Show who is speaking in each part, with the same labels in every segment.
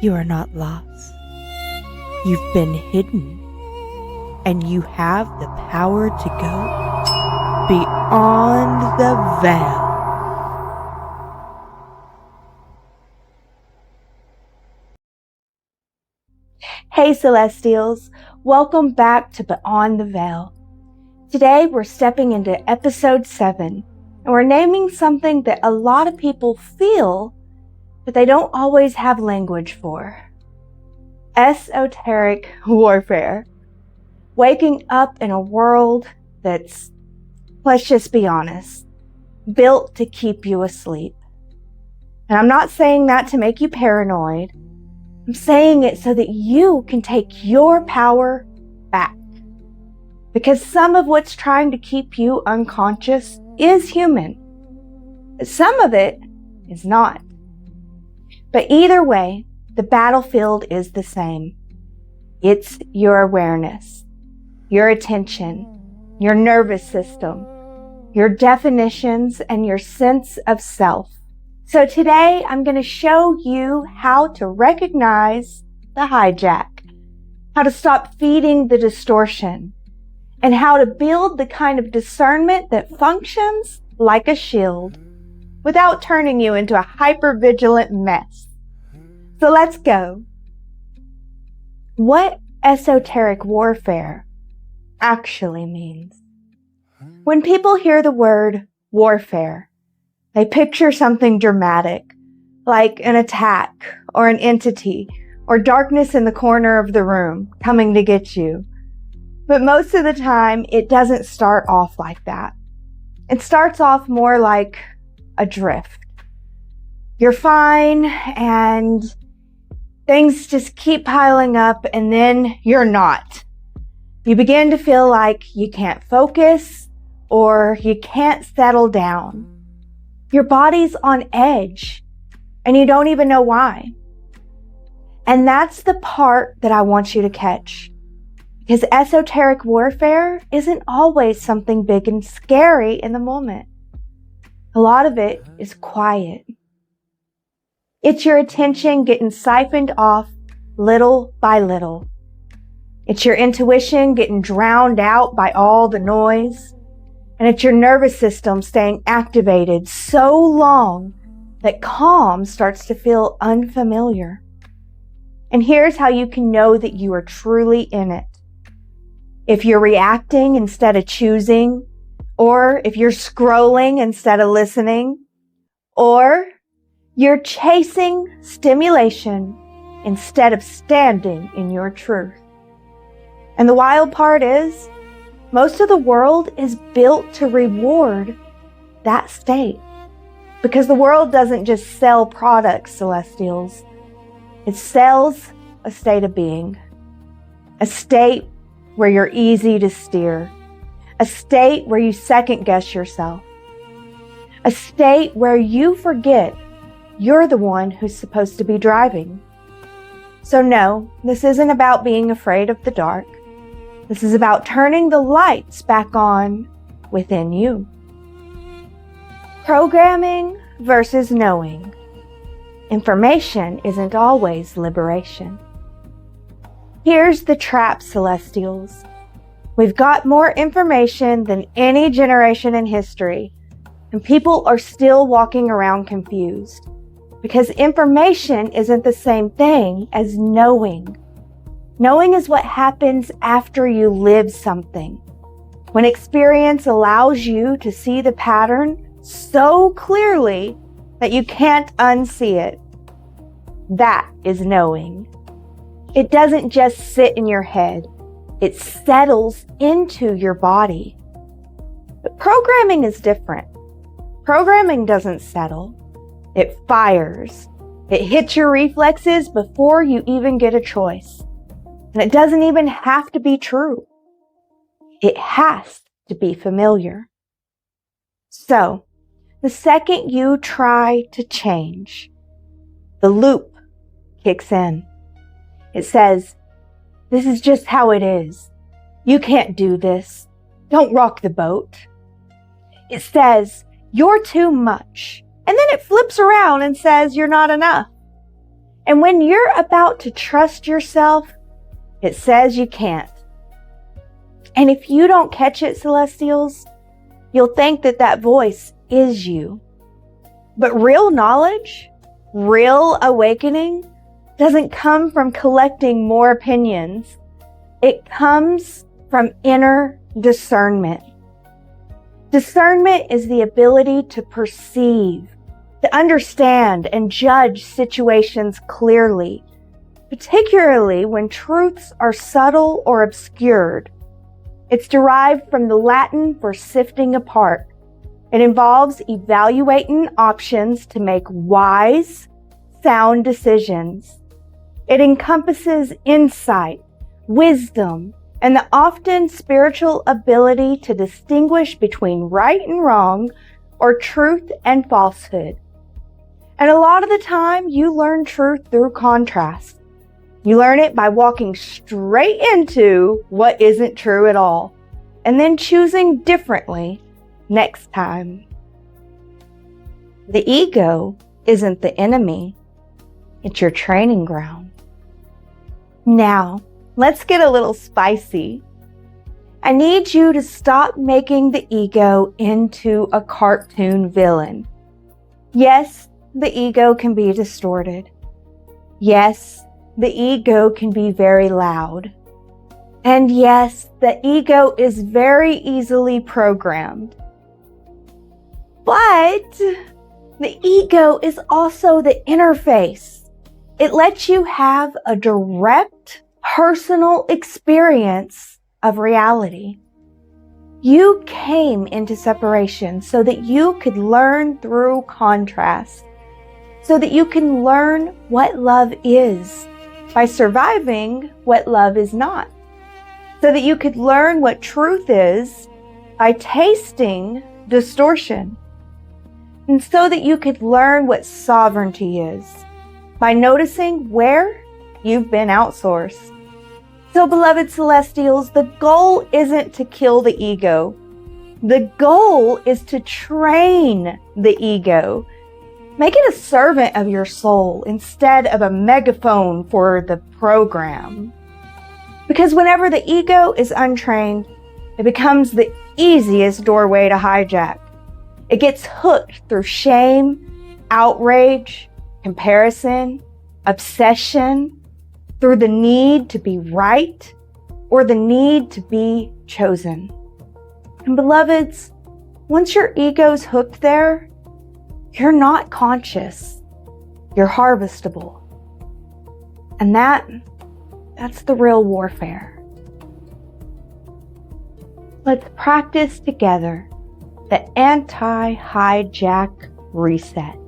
Speaker 1: You are not lost. You've been hidden, and you have the power to go beyond the veil. Hey Celestials, welcome back to Beyond the Veil. Today we're stepping into episode 7, and we're naming something that a lot of people feel, but they don't always have language for. Esoteric warfare. Waking up in a world that's, let's just be honest, built to keep you asleep. And I'm not saying that to make you paranoid. I'm saying it so that you can take your power back. Because some of what's trying to keep you unconscious is human. But some of it is not. But either way, the battlefield is the same. It's your awareness, your attention, your nervous system, your definitions, and your sense of self. So today, I'm going to show you how to recognize the hijack, how to stop feeding the distortion, and how to build the kind of discernment that functions like a shield without turning you into a hyper-vigilant mess. So let's go. What esoteric warfare actually means. When people hear the word warfare, they picture something dramatic, like an attack or an entity or darkness in the corner of the room coming to get you. But most of the time, it doesn't start off like that. It starts off more like a drift. You're fine and things just keep piling up, and then you're not. You begin to feel like you can't focus or you can't settle down. Your body's on edge and you don't even know why. And that's the part that I want you to catch. Because esoteric warfare isn't always something big and scary in the moment. A lot of it is quiet. It's your attention getting siphoned off little by little. It's your intuition getting drowned out by all the noise. And it's your nervous system staying activated so long that calm starts to feel unfamiliar. And here's how you can know that you are truly in it. If you're reacting instead of choosing, or if you're scrolling instead of listening, or you're chasing stimulation instead of standing in your truth. And the wild part is, most of the world is built to reward that state. Because the world doesn't just sell products, Celestials. It sells a state of being. A state where you're easy to steer. A state where you second guess yourself. A state where you forget you're the one who's supposed to be driving. So no, this isn't about being afraid of the dark. This is about turning the lights back on within you. Programming versus knowing. Information isn't always liberation. Here's the trap, Celestials. We've got more information than any generation in history, and people are still walking around confused. Because information isn't the same thing as knowing. Knowing is what happens after you live something. When experience allows you to see the pattern so clearly that you can't unsee it. That is knowing. It doesn't just sit in your head. It settles into your body. But programming is different. Programming doesn't settle. It fires. It hits your reflexes before you even get a choice. And it doesn't even have to be true. It has to be familiar. So, the second you try to change, the loop kicks in. It says, "This is just how it is. You can't do this. Don't rock the boat." It says, "You're too much." And then it flips around and says, "You're not enough." And when you're about to trust yourself, it says you can't. And if you don't catch it, Celestials, you'll think that that voice is you. But real knowledge, real awakening, doesn't come from collecting more opinions. It comes from inner discernment. Discernment is the ability to perceive, to understand and judge situations clearly, particularly when truths are subtle or obscured. It's derived from the Latin for sifting apart. It involves evaluating options to make wise, sound decisions. It encompasses insight, wisdom, and the often spiritual ability to distinguish between right and wrong or truth and falsehood. And a lot of the time, you learn truth through contrast. You learn it by walking straight into what isn't true at all, and then choosing differently next time. The ego isn't the enemy. It's your training ground. Now, let's get a little spicy. I need you to stop making the ego into a cartoon villain. Yes, the ego can be distorted. Yes, the ego can be very loud. And yes, the ego is very easily programmed. But the ego is also the interface. It lets you have a direct, personal experience of reality. You came into separation so that you could learn through contrast, so that you can learn what love is by surviving what love is not, so that you could learn what truth is by tasting distortion, and so that you could learn what sovereignty is by noticing where you've been outsourced. So, beloved Celestials, the goal isn't to kill the ego. The goal is to train the ego. Make it a servant of your soul instead of a megaphone for the program. Because whenever the ego is untrained, it becomes the easiest doorway to hijack. It gets hooked through shame, outrage, comparison, obsession, through the need to be right or the need to be chosen. And beloveds, once your ego's hooked there, you're not conscious. You're harvestable. And that's the real warfare. Let's practice together the anti-hijack reset.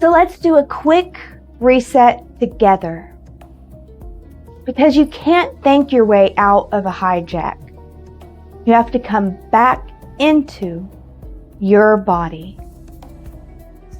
Speaker 1: So let's do a quick reset together. Because you can't think your way out of a hijack. You have to come back into your body.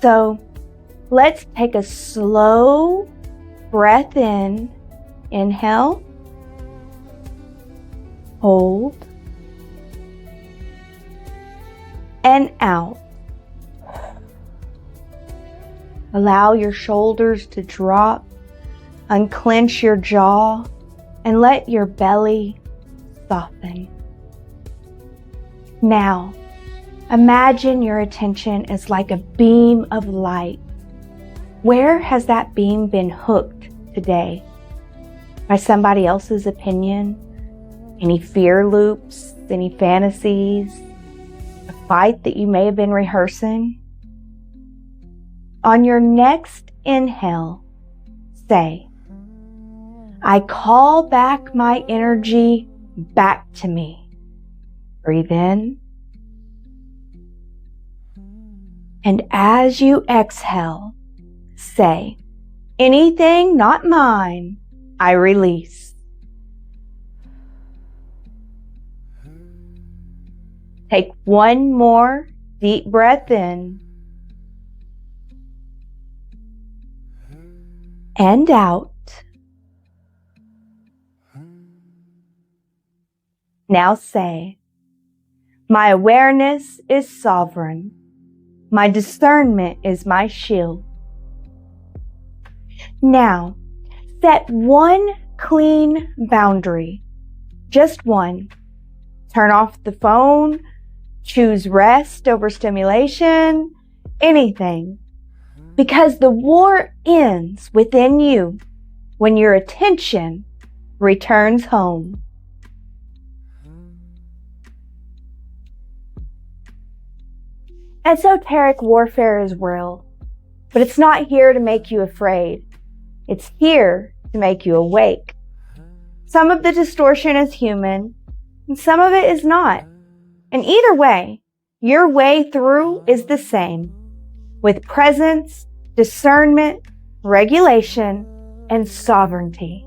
Speaker 1: So let's take a slow breath in. Inhale. Hold. And out. Allow your shoulders to drop. Unclench your jaw and let your belly soften. Now, imagine your attention as like a beam of light. Where has that beam been hooked today? By somebody else's opinion? Any fear loops? Any fantasies? A fight that you may have been rehearsing? On your next inhale, say, I call back my energy back to me. Breathe in. And as you exhale, say, anything not mine, I release. Take one more deep breath in and out. Now say, my awareness is sovereign. My discernment is my shield. Now, set one clean boundary. Just one. Turn off the phone, choose rest over stimulation, anything. Because the war ends within you when your attention returns home. Esoteric warfare is real, but it's not here to make you afraid. It's here to make you awake. Some of the distortion is human, and some of it is not. And either way, your way through is the same, with presence, discernment, regulation, and sovereignty.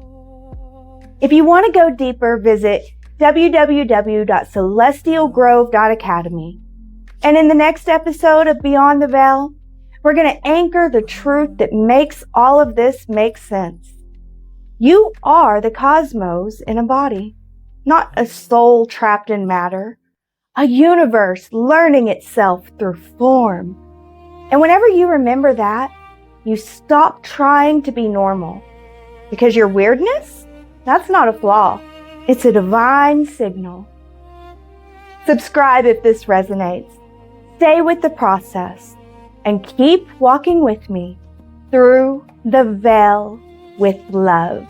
Speaker 1: If you want to go deeper, visit www.celestialgrove.academy. And in the next episode of Beyond the Veil, we're going to anchor the truth that makes all of this make sense. You are the cosmos in a body, not a soul trapped in matter, a universe learning itself through form. And whenever you remember that, you stop trying to be normal. Because your weirdness, that's not a flaw. It's a divine signal. Subscribe if this resonates. Stay with the process and keep walking with me through the veil with love.